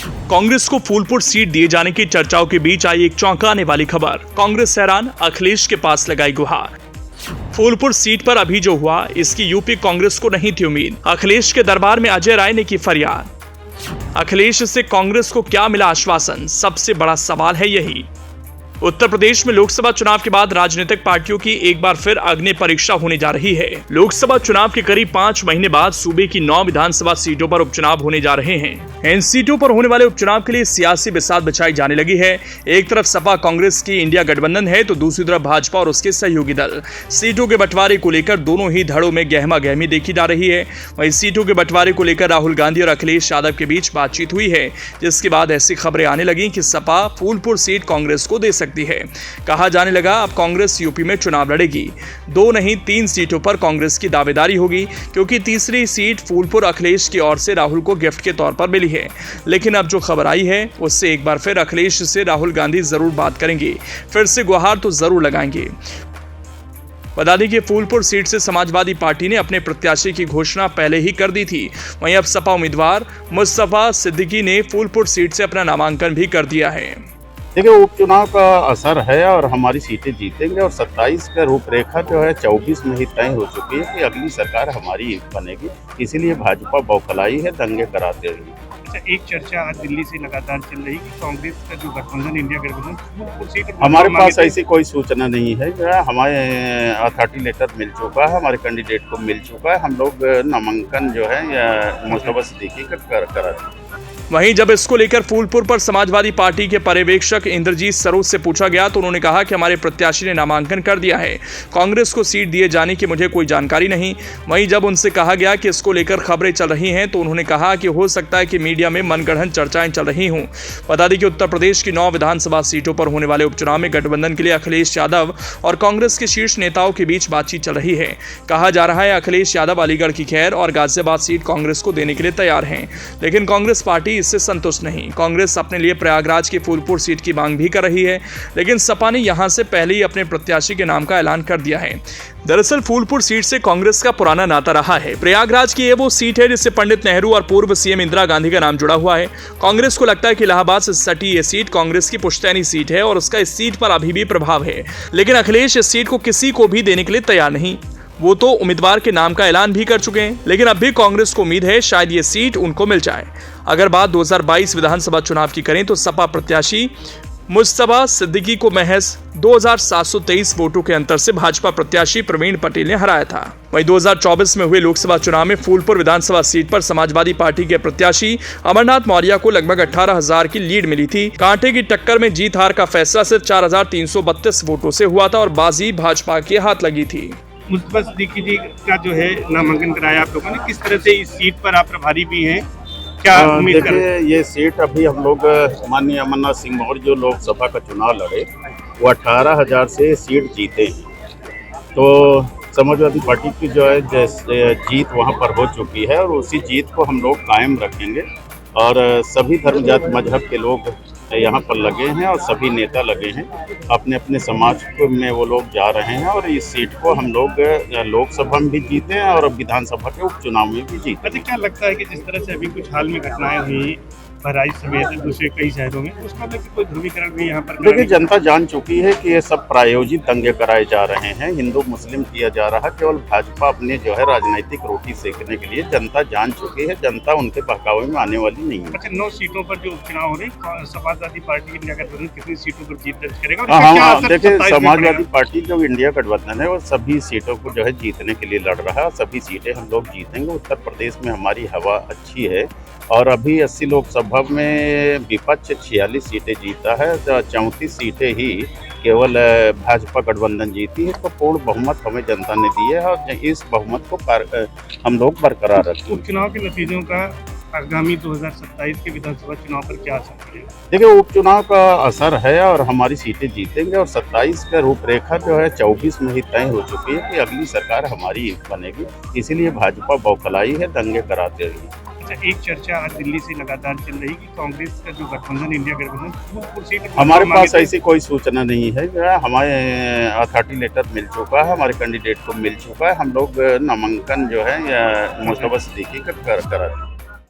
कांग्रेस को फूलपुर सीट दिए जाने की चर्चाओं के बीच आई एक चौंकाने वाली खबर। कांग्रेस हैरान, अखिलेश के पास लगाई गुहार। फूलपुर सीट पर अभी जो हुआ, इसकी यूपी कांग्रेस को नहीं थी उम्मीद। अखिलेश के दरबार में अजय राय ने की फरियाद। अखिलेश से कांग्रेस को क्या मिला आश्वासन? सबसे बड़ा सवाल है यही। उत्तर प्रदेश में लोकसभा चुनाव के बाद राजनीतिक पार्टियों की एक बार फिर अग्नि परीक्षा होने जा रही है। लोकसभा चुनाव के करीब 5 महीने बाद सूबे की 9 विधानसभा सीटों पर उपचुनाव होने जा रहे हैं। इन सीटों पर होने वाले उपचुनाव के लिए सियासी बिसात बिछाई जाने लगी है। एक तरफ सपा कांग्रेस की इंडिया गठबंधन है, तो दूसरी तरफ भाजपा और उसके सहयोगी दल। सीटों के बंटवारे को लेकर दोनों ही धड़ों में गहमा गहमी देखी जा रही है। वहीं सीटों के बंटवारे को लेकर राहुल गांधी और अखिलेश यादव के बीच बातचीत हुई है, जिसके बाद ऐसी खबरें आने लगी कि सपा फूलपुर सीट कांग्रेस को दे सकती है। कहा जाने लगा अब कांग्रेस यूपी में चुनाव लड़ेगी। 2 नहीं 3 सीटों पर कांग्रेस की दावेदारी होगी, क्योंकि तीसरी सीट फूलपुर अखिलेश की ओर से राहुल को गिफ्ट के तौर पर मिली है। लेकिन अब जो खबर आई है, उससे एक बार फिर अखिलेश से राहुल गांधी जरूर बात करेंगे, फिर से गुहार तो जरूर लगाएंगे। बता दें कि फूलपुर सीट से समाजवादी पार्टी ने अपने प्रत्याशी की घोषणा पहले ही कर दी थी। वहीं अब सपा उम्मीदवार मुस्तफा सिद्दीकी ने फूलपुर सीट से अपना नामांकन भी कर दिया है। देखिए, उपचुनाव का असर है और हमारी सीटें जीतेंगे और 27 का रूपरेखा जो है 24 में ही तय हो चुकी है कि अगली सरकार हमारी बनेगी। इसीलिए भाजपा बौखलाई है, दंगे कराते रही। अच्छा, एक चर्चा आज दिल्ली से लगातार चल रही कि कांग्रेस का जो गठबंधन इंडिया गठबंधन, हमारे पास ऐसी कोई सूचना नहीं है। हमारे अथॉरिटी लेटर मिल चुका है, हमारे कैंडिडेट को मिल चुका है। हम लोग नामांकन जो है मुस्तफा सिद्दीकी का करा दें। वहीं जब इसको लेकर फूलपुर पर समाजवादी पार्टी के पर्यवेक्षक इंद्रजीत सरोज से पूछा गया, तो उन्होंने कहा कि हमारे प्रत्याशी ने नामांकन कर दिया है, कांग्रेस को सीट दिए जाने की मुझे कोई जानकारी नहीं। वहीं जब उनसे कहा गया कि इसको लेकर खबरें चल रही हैं, तो उन्होंने कहा कि हो सकता है कि मीडिया में मनगढ़ंत चर्चाएं चल रही हों। बता दें कि उत्तर प्रदेश की 9 विधानसभा सीटों पर होने वाले उपचुनाव में गठबंधन के लिए अखिलेश यादव और कांग्रेस के शीर्ष नेताओं के बीच बातचीत चल रही है। कहा जा रहा है अखिलेश यादव अलीगढ़ की खैर और गाजियाबाद सीट कांग्रेस को देने के लिए तैयार हैं, लेकिन कांग्रेस पार्टी इससे संतुष्ट नहीं। कांग्रेस अपने लिए प्रयागराज की फूलपुर सीट की मांग भी कर रही है, लेकिन सपा ने यहां से पहले ही अपने प्रत्याशी के नाम का ऐलान कर दिया है। दरअसल फूलपुर सीट से कांग्रेस का पुराना नाता रहा है। प्रयागराज की ये वो सीट है जिससे पंडित नेहरू और पूर्व सीएम इंदिरा गांधी का नाम जुड़ा हुआ है। कांग्रेस को लगता है कि इलाहाबाद से सटी ये सीट कांग्रेस की पुश्तैनी सीट है और उसका इस सीट पर अभी भी प्रभाव है। लेकिन अखिलेश इस सीट को किसी को भी देने के लिए तैयार नहीं। वो तो उम्मीदवार के नाम का ऐलान भी कर चुके हैं, लेकिन अब भी कांग्रेस को उम्मीद है शायद ये सीट उनको मिल जाए। अगर बात 2022 विधानसभा चुनाव की करें, तो सपा प्रत्याशी मुस्तफा सिद्दीकी को महज 2723 वोटों के अंतर से भाजपा प्रत्याशी प्रवीण पटेल ने हराया था। वहीं 2024 में हुए लोकसभा चुनाव में फूलपुर विधानसभा सीट पर समाजवादी पार्टी के प्रत्याशी अमरनाथ मौर्य को लगभग 18,000 की लीड मिली थी। कांटे की टक्कर में जीत हार का फैसला सिर्फ 4,332 वोटों से हुआ था और बाजी भाजपा के हाथ लगी थी। मुस्तफा सिद्दीकी जी का जो है नामांकन कराया आप लोगों ने, किस तरह से इस सीट पर आप प्रभारी भी हैं, क्या उम्मीद कर रहे हैं? ये सीट अभी हम लोग माननीय अमरनाथ सिंह मौर्य जो लोकसभा का चुनाव लड़े, वो 18,000 से सीट जीते हैं। तो समाजवादी पार्टी की जो है जीत वहाँ पर हो चुकी है और उसी जीत को हम लोग कायम रखेंगे। और सभी धर्म जाति मजहब के लोग यहाँ पर लगे हैं और सभी नेता लगे हैं, अपने अपने समाज में वो लोग जा रहे हैं और इस सीट को हम लोग लोकसभा में भी जीते हैं और विधानसभा के उपचुनाव में भी जीते। अच्छा, क्या लगता है कि जिस तरह से अभी कुछ हाल में घटनाएं हुई बहराइच समेत दूसरे कई शहरों में, उसका लेकर कोई ध्रुवीकरण भी यहाँ पर? देखिए, जनता जान चुकी है कि ये सब प्रायोजित दंगे कराए जा रहे हैं, हिंदू मुस्लिम किया जा रहा है, केवल भाजपा अपने जो है राजनीतिक रोटी सेकने के लिए। जनता जान चुकी है, जनता उनके बहकावे में आने वाली नहीं है। अच्छा, 9 सीटों पर जो उपचुनाव हो रहे, समाजवादी पार्टी इंडिया गठबंधन कितनी सीटों पर जीत दर्ज करेगा? हाँ, देखिए, समाजवादी पार्टी जो इंडिया गठबंधन है वो सभी सीटों को जो है जीतने के लिए लड़ रहा है। सभी सीटें हम लोग जीतेंगे। उत्तर प्रदेश में हमारी हवा अच्छी है और अभी 80 लोकसभा में विपक्ष 46 सीटें जीता है, 34 सीटें ही केवल भाजपा गठबंधन जीती है। तो पूर्ण बहुमत हमें जनता ने दी है और इस बहुमत को हम लोग बरकरार रखेंगे। उपचुनाव के नतीजों का आगामी 2027 के विधानसभा चुनाव पर क्या असर पड़ेगा? देखिए, उपचुनाव का असर है और हमारी सीटें जीतेंगे और 27 का रूपरेखा जो है 24 में ही तय हो चुकी है कि अगली सरकार हमारी बनेगी। इसीलिए भाजपा बौखलाई है, दंगे कराते रही। अच्छा, एक चर्चा आज दिल्ली से लगातार चल रही कि कांग्रेस का जो गठबंधन इंडिया गठबंधन फूलपुर सीट, हमारे पास ऐसी कोई सूचना नहीं है। हमारे अथॉरिटी लेटर मिल चुका है, हमारे कैंडिडेट को मिल चुका है। हम लोग नामांकन जो है मुस्तफा सिद्दीकी का करा दें।